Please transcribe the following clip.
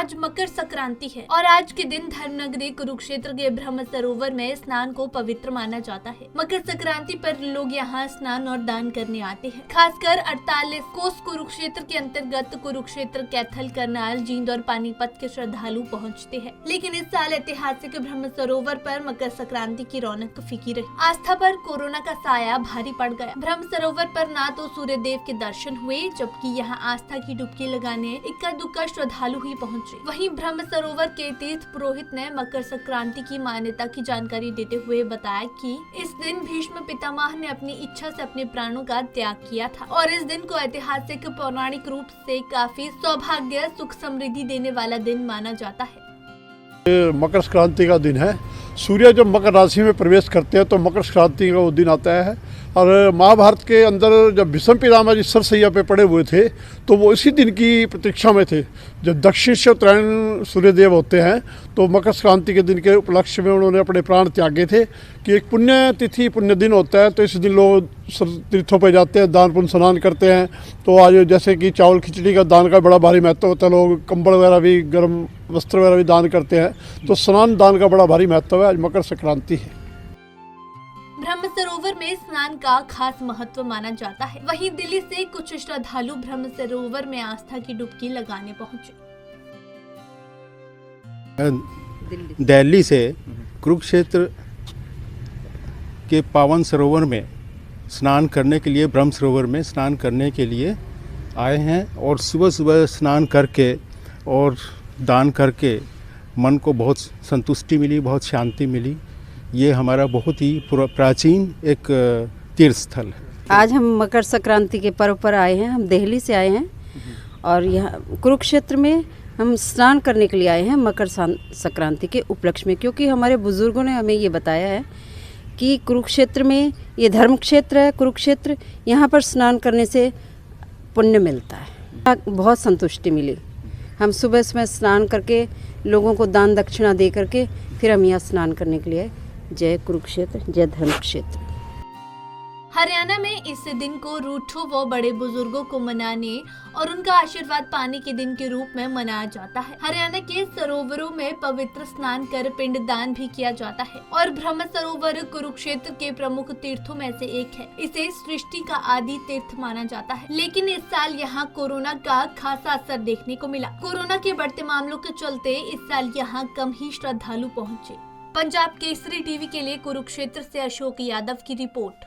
आज मकर संक्रांति है और आज के दिन धर्मनगरी कुरुक्षेत्र के ब्रह्म सरोवर में स्नान को पवित्र माना जाता है। मकर संक्रांति पर लोग यहाँ स्नान और दान करने आते हैं। खासकर 48 कोस कुरुक्षेत्र के अंतर्गत कुरुक्षेत्र, कैथल, करनाल, जींद और पानीपत के श्रद्धालु पहुँचते हैं। लेकिन इस साल ऐतिहासिक ब्रह्म सरोवर पर मकर संक्रांति की रौनक फीकी रही। आस्था पर कोरोना का साया भारी पड़ गया। ब्रह्म सरोवर पर ना तो सूर्य देव के दर्शन हुए, जबकि यहाँ आस्था की डुबकी लगाने इक्का दुक्का श्रद्धालु ही पहुँचे। वहीं ब्रह्म सरोवर के तीर्थ पुरोहित ने मकर संक्रांति की मान्यता की जानकारी देते हुए बताया कि इस दिन भीष्म पितामह ने अपनी इच्छा से अपने प्राणों का त्याग किया था और इस दिन को ऐतिहासिक पौराणिक रूप से काफी सौभाग्य, सुख, समृद्धि देने वाला दिन माना जाता है। मकर संक्रांति का दिन है। सूर्य जब मकर राशि में प्रवेश करते हैं तो मकर संक्रांति का वो दिन आता है। और महाभारत के अंदर जब भीष्म पितामह जी सरसैया पे पड़े हुए थे तो वो इसी दिन की प्रतीक्षा में थे। जब दक्षिण से उत्तरायण सूर्यदेव होते हैं तो मकर संक्रांति के दिन के उपलक्ष्य में उन्होंने अपने प्राण त्यागे थे कि एक पुण्य तिथि, पुण्य दिन होता है, तो इस दिन लोग तीर्थों पे जाते हैं, दान पुण्य स्नान करते हैं। तो आज जैसे कि चावल खिचड़ी का दान का बड़ा भारी महत्व होता है, लोग कंबल वगैरह भी, गर्म वस्त्र वगैरह भी दान करते हैं। तो स्नान दान का बड़ा भारी महत्व है। आज मकर संक्रांति है। ब्रह्म सरोवर में स्नान का खास महत्व माना जाता है। वहीं दिल्ली से कुछ श्रद्धालु ब्रह्म सरोवर में आस्था की डुबकी लगाने पहुंचे। दिल्ली से कुरुक्षेत्र के पावन सरोवर में स्नान करने के लिए, ब्रह्म सरोवर में स्नान करने के लिए आए हैं और सुबह सुबह स्नान करके और दान करके मन को बहुत संतुष्टि मिली, बहुत शांति मिली। ये हमारा बहुत ही प्राचीन एक तीर्थ स्थल है। आज हम मकर संक्रांति के पर्व पर आए हैं। हम दिल्ली से आए हैं और यहाँ कुरुक्षेत्र में हम स्नान करने के लिए आए हैं मकर संक्रांति के उपलक्ष्य में, क्योंकि हमारे बुजुर्गों ने हमें ये बताया है कि कुरुक्षेत्र में, ये धर्म क्षेत्र है कुरुक्षेत्र, यहाँ पर स्नान करने से पुण्य मिलता है। बहुत संतुष्टि मिली। हम सुबह सुबह स्नान करके लोगों को दान दक्षिणा दे करके फिर हम यहाँ स्नान करने के लिए। जय कुरुक्षेत्र, जय धर्म क्षेत्र। हरियाणा में इस दिन को रूठों व बड़े बुजुर्गों को मनाने और उनका आशीर्वाद पाने के दिन के रूप में मनाया जाता है। हरियाणा के सरोवरों में पवित्र स्नान कर पिंडदान भी किया जाता है और ब्रह्म सरोवर कुरुक्षेत्र के प्रमुख तीर्थों में से एक है। इसे सृष्टि का आदि तीर्थ माना जाता है। लेकिन इस साल यहाँ कोरोना का खासा असर देखने को मिला। कोरोना के बढ़ते मामलों के चलते इस साल यहाँ कम ही श्रद्धालु पहुँचे। पंजाब केसरी टीवी के लिए कुरुक्षेत्र से अशोक यादव की रिपोर्ट।